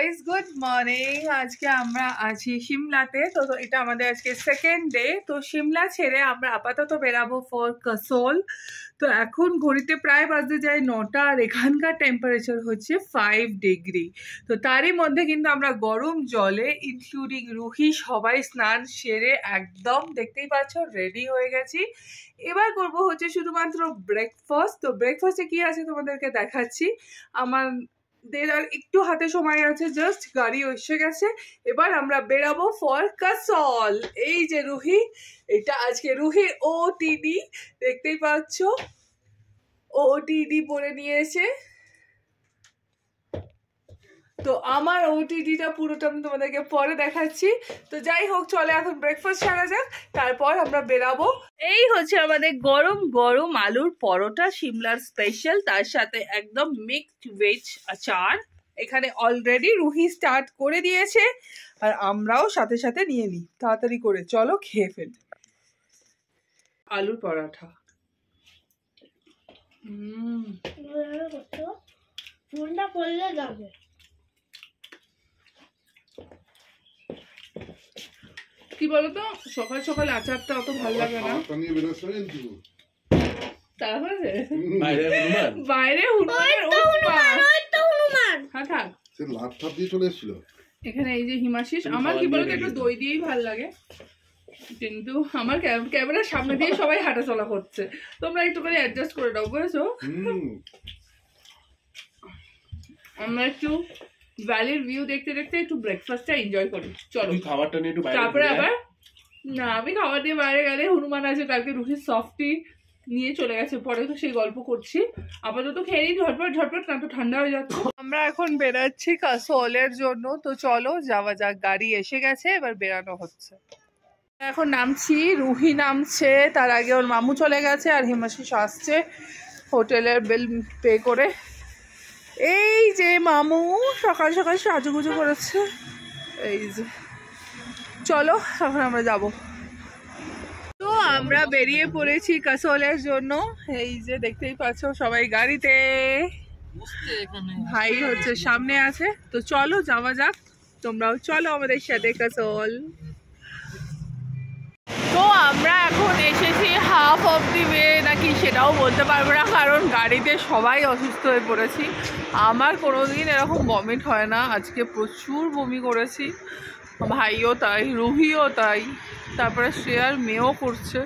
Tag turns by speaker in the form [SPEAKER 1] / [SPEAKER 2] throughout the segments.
[SPEAKER 1] Guys, good morning. আজকে আমরা আছি সিমলাতে। তো এটা আমাদের আজকে সেকেন্ড ডে। তো সিমলা ছেড়ে আমরা আপাতত বেরাবো ফর কাসোল। তো এখন ঘড়িতে প্রায় বাজতে যায় 9টা, আর এখানকার টেম্পারেচার হচ্ছে 5 ডিগ্রি। তো তারই মধ্যে কিন্তু আমরা গরম জলে ইনক্লুডিং রুহি সবাই স্নান সেরে একদম দেখতেই পাচ্ছ রেডি হয়ে গেছি। এবার করবো হচ্ছে শুধুমাত্র ব্রেকফাস্ট। তো ব্রেকফাস্টে কি আছে তোমাদেরকে দেখাচ্ছি। আমাদের আর একটু হাতে সময় আছে, জাস্ট গাড়ি এসে গেছে। এবার আমরা বেরাবো ফর কাসল। এই যে রুহি, এটা আজকে রুহির ওটিডি, দেখতেই পাচ্ছ ওটিডি পরে নিয়েছে। তো আমার ওটিডিটা পুরোটা আমি তোমাদেরকে পরে দেখাচ্ছি। তো যাই হোক, চলে এখন ব্রেকফাস্ট সারা যাক, তারপর আমরা বেরাবো। এই হচ্ছে আমাদের গরম গরম আলুর পরোটা, সিমলার স্পেশাল, তার সাথে একদম মিক্সড ভেজ আচার। এখানে অলরেডি রুহি স্টার্ট করে দিয়েছে, আর আমরাও সাথে সাথে নিয়ে নিই তাড়াতাড়ি করে। চলো খেয়ে ফেলি আলুর পরোটা।
[SPEAKER 2] ফোনটা করলে যাবে।
[SPEAKER 1] কি বলতো, সকাল সকাল আচারটা অত ভালো লাগে না। বাইরে এখানে এই যে হিমাশিস, আমার কি বলতো একটু দই দিয়েই ভালো লাগে, কিন্তু আমার ক্যামেরার সামনে দিয়ে সবাই হাঁটা চলা করছে, তোমরা একটু করে অ্যাডজাস্ট করে দাও, বুঝেছো? আমরা একটু ভ্যালির ভিউ দেখতে দেখতে একটু ব্রেকফাস্টটা এনজয় করি। চলো খাবারটা নিয়ে একটু তারপরে আবার না, আমি খাবার দিয়ে বাইরে গেলে হনুমান আছে, কালকে রুহির সফটি নিয়ে চলে গেছে, পরে তো সেই গল্প করছি। আপাতত খেয়ে নিই ঝটপট ঝটপট, না তো ঠান্ডা হয়ে যাচ্ছে। আমরা এখন বেরাচ্ছি কাসোলের জন্য। তো চলো যাওয়া যাক, গাড়ি এসে গেছে, এবার বেরানো হচ্ছে। এখন নামছি, রুহি নামছে, তার আগে ওর মামু চলে গেছে, আর হিমাশিস আসছে হোটেলের বিল পে করে। এই যে মামু সকাল সকাল সাজুগুজু করেছে, এই যে। চলো এখন আমরা যাব। তো আমরা বেরিয়ে পড়েছি কাসোলের জন্য। এই যে দেখতেই পাচ্ছ সবাই গাড়িতে, ভাই হচ্ছে সামনে আছে। তো চলো যাওয়া যাক, তোমরাও চলো আমাদের সাথে কাসোল। তো আমরা এখন এসেছি হাফ অফ দি ওয়ে নাকি সেটাও বলতে পারবো না, কারণ গাড়িতে সবাই অসুস্থ হয়ে পড়েছি। আমার কোনোদিন এরকম বমিট হয় না, আজকে প্রচুর বমি করেছি। ভাইও তাই, রুহিও তাই, তারপরে শ্রেয়ার মেয়েও করছে।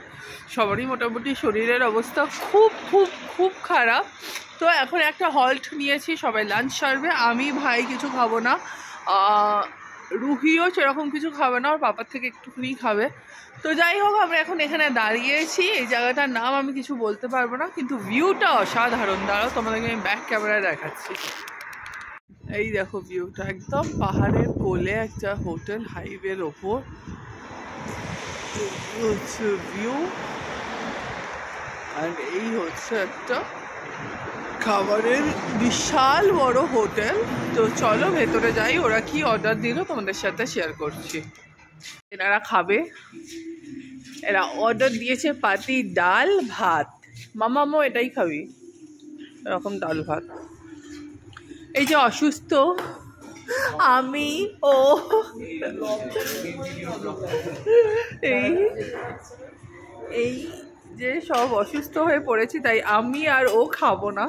[SPEAKER 1] সবারই মোটামুটি শরীরের অবস্থা খুব খুব খুব খারাপ। তো এখন একটা হল্ট নিয়েছি, সবাই লাঞ্চ সারবে, আমি ভাই কিছু খাবো না, রুহিও সেরকম কিছু খাবে না, ওর পাপার থেকে একটুখানি খাবে। তো যাই হোক, আমরা এখন এখানে দাঁড়িয়েছি। এই জায়গাটার নাম আমি কিছু বলতে পারবো না, কিন্তু ভিউটা অসাধারণ। দাঁড়াও তোমাদেরকে আমি ব্যাক ক্যামেরায় দেখাচ্ছি। এই দেখো ভিউটা, একদম পাহাড়ের কোলে একটা হোটেল, হাইওয়ের ওপর হচ্ছে ভিউ, আর এই হচ্ছে একটা খাবারের বিশাল বড় হোটেল। তো চলো ভেতরে যাই, ওরা কি অর্ডার দিল তোমাদের সাথে শেয়ার করছি। এনারা খাবে, এরা অর্ডার দিয়েছে পাতি ডাল ভাত। মামামো এটাই খাবি, এরকম ডাল ভাত। এই যে অসুস্থ আমি, ও এই যে সব অসুস্থ হয়ে পড়েছি, তাই আমি আর ও খাবো না।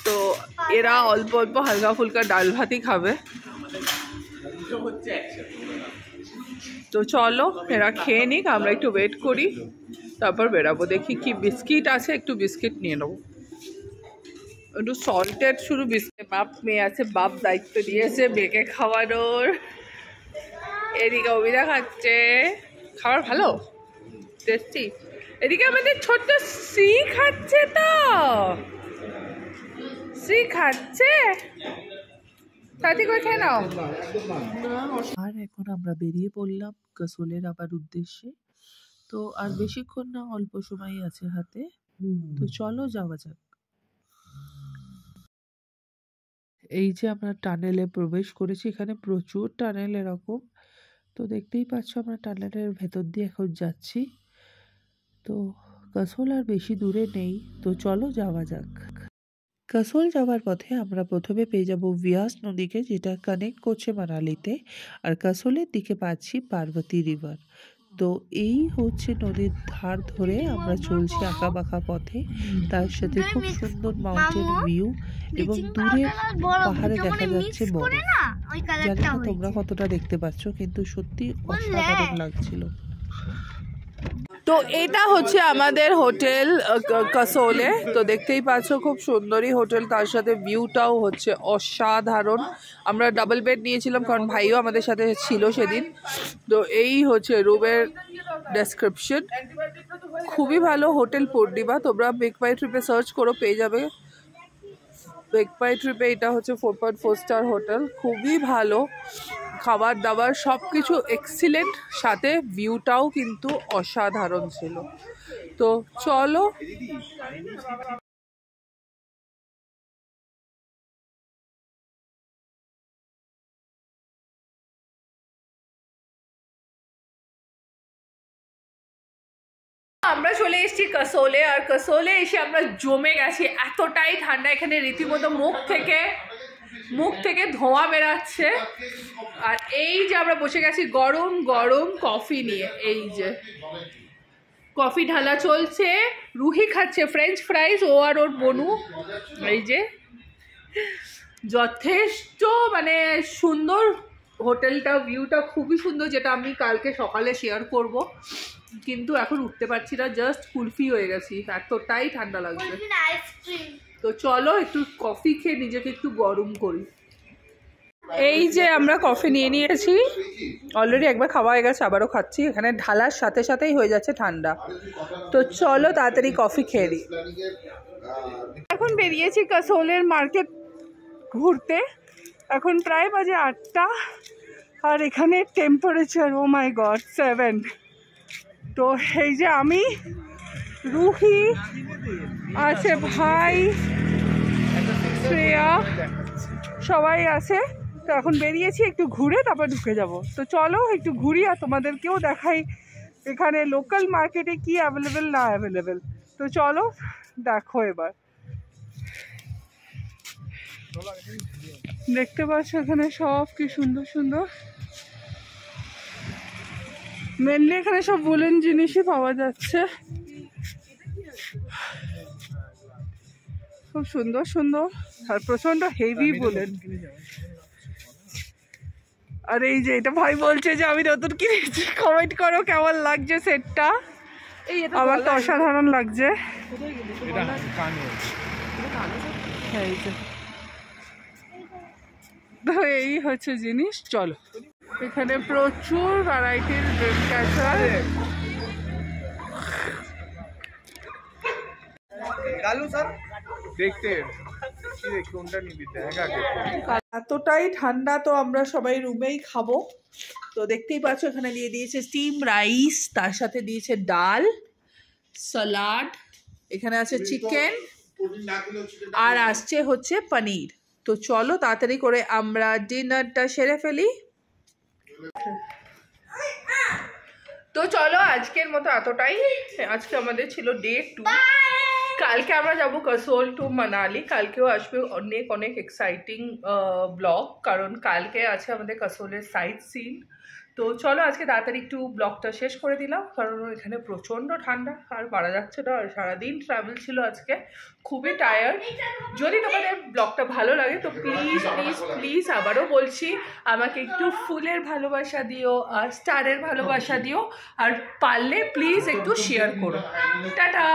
[SPEAKER 1] তো এরা অল্প অল্প হালকা ফুলকা ডাল ভাতই খাবে। তো চলো এরা খেয়ে নিক, আমরা একটু ওয়েট করি, তারপর বেরাবো। দেখি কি বিস্কিট আছে, একটু বিস্কিট নিয়ে নেবো, একটু সল্টেড শুধু বিস্কিট। বাপ মেয়ে আছে, বাপ দায়িত্ব দিয়েছে মেয়েকে খাওয়ানোর। এদিকে অবিদা খাচ্ছে, খাবার ভালো টেস্টি। এদিকে আমাদের ছোট্ট শ্রী খাচ্ছে, তো শ্রী খাচ্ছে, তাতে করে খেয়ে নাও। আর এখন আমরা বেরিয়ে পড়লাম কাসোলের আবার উদ্দেশ্যে। তো আর বেশিক্ষণ না, অল্প সময়ই আছে হাতে, তো চলো যাওয়া যাক। এই যে আমরা টানেলে প্রবেশ করেছি, এখানে প্রচুর টানেল এরকম। তো দেখতেই পাচ্ছ আমরা টানেলের ভেতর দিয়ে এখন যাচ্ছি। তো কাসোল আর বেশি দূরে নেই, তো চলো যাওয়া যাক।
[SPEAKER 3] কাসোল যাওয়ার পথে আমরা প্রথমে পেয়ে যাব বিয়াস নদীকে, যেটা কানেক্ট করছে মানালিতে, আর কাসোলের দিকে পাচ্ছি পার্বতী রিভার। তো এই হচ্ছে নদীর ধার ধরে আমরা চলছি আঁকা বাঁকা পথে, তার সাথে খুব সুন্দর মাউন্টেন ভিউ এবং দূরে পাহাড়ে দেখা যাচ্ছে বরফ। জানি না তোমরা কতটা দেখতে পাচ্ছ, কিন্তু সত্যি অসাধারণ লাগছিল।
[SPEAKER 1] তো এটা হচ্ছে আমাদের হোটেল কাসোলে। তো দেখতেই পাচ্ছ খুব সুন্দরই হোটেল, তার সাথে ভিউটাও হচ্ছে অসাধারণ। আমরা ডাবল বেড নিয়েছিলাম কারণ ভাইও আমাদের সাথে ছিল সেদিন। তো এই হচ্ছে রুমের ডেসক্রিপশন, খুবই ভালো হোটেল পূর্ণিমা। তোমরা মেক মাই ট্রিপে সার্চ করো, পেয়ে যাবে। মেক মাই ট্রিপে এটা হচ্ছে 4.4 স্টার হোটেল, খুবই ভালো খাবার দাবার সব কিছু এক্সিলেন্ট, সাথে ভিউটাও কিন্তু অসাধারণ ছিল। তো চলো আমরা চলে এসেছি কাসোলে, আর কাসোলে এসে আমরা জমে গেছি, এতটাই ঠান্ডা এখানে রীতিমতো মুখ থেকে ধোঁয়া বেরাচ্ছে। আর এই যে আমরা বসে গেছি গরম গরম কফি নিয়ে, এই যে কফি ঢালা চলছে, রুহি খাচ্ছে ফ্রেঞ্চ ফ্রাইজ, ও আর ওর বনু। এই যে যথেষ্ট মানে সুন্দর হোটেলটা, ভিউটা খুবই সুন্দর, যেটা আমি কালকে সকালে শেয়ার করব, কিন্তু এখন উঠতে পারছি না, জাস্ট কুলফি হয়ে গেছি, এতটাই ঠান্ডা লাগছে। তো চলো একটু কফি খেয়ে নিজেকে একটু গরম করি। এই যে আমরা কফি নিয়ে নিয়েছি, অলরেডি একবার খাওয়া হয়ে গেছে, আবারও খাচ্ছি। এখানে ঢালার সাথে সাথেই হয়ে যাচ্ছে ঠান্ডা। তো চলো তাড়াতাড়ি কফি খেয়ে দিই। এখন বেরিয়েছি কাসোলের মার্কেট ঘুরতে, এখন প্রায় বাজে 8টা, আর এখানে টেম্পারেচার ও মাই গড 7। তো এই যে আমি, রুহি আছে, ভাই, শ্রেয়া, সবাই আছে। তো এখন বেরিয়েছি একটু ঘুরে, তারপর ঢুকে যাব। তো চলো একটু ঘুরি আর তোমাদেরকেও দেখাই এখানে লোকাল মার্কেটে কি অ্যাভেলেবেল না অ্যাভেলেবেল। তো চলো দেখো, এবার দেখতে পাচ্ছ এখানে সব কি সুন্দর সুন্দর, মেনলি এখানে সব বুলেন জিনিসই পাওয়া যাচ্ছে, খুব সুন্দর সুন্দর আর প্রচন্ড হেভি বুলেন। আর এই যে এটা ভাই বলছে যে আমি নতুন কিনেছি, কমেন্ট করো কেমন লাগছে সেটটা। আমার তো অসাধারণ লাগছে। তো এই হচ্ছে জিনিস, চলো। এখানে প্রচুর ভ্যারাইটির ড্রিম ক্যাচার, এতটাই ঠান্ডা, তো আমরা সবাই রুমেই খাবো। তো দেখতেই পাচ্ছ এখানে দিয়ে দিয়েছে স্টিম রাইস, তার সাথে দিয়েছে ডাল, সালাড, এখানে আছে চিকেন, আর আসছে হচ্ছে পনির। তো চলো তাড়াতাড়ি করে আমরা ডিনারটা সেরে ফেলি। তো চলো আজকের মতো এতটাই। আজকে আমাদের ছিল ডে 2, কালকে আমরা যাব কাসোল টু মানালি। কালকেও আসবে অনেক অনেক এক্সাইটিং ব্লগ, কারণ কালকে আছে আমাদের কাসোলের সাইট সিন। তো চলো আজকে তাড়াতাড়ি একটু ব্লগটা শেষ করে দিলাম, কারণ এখানে প্রচণ্ড ঠান্ডা আর পারা যাচ্ছে না, আর সারাদিন ট্রাভেল ছিল আজকে, খুবই টায়ার্ড। যদি তোমাদের ব্লগটা ভালো লাগে তো প্লিজ প্লিজ প্লিজ আবারও বলছি, আমাকে একটু ফুলের ভালোবাসা দিও আর স্টারের ভালোবাসা দিও, আর পারলে প্লিজ একটু শেয়ার করো। টাটা।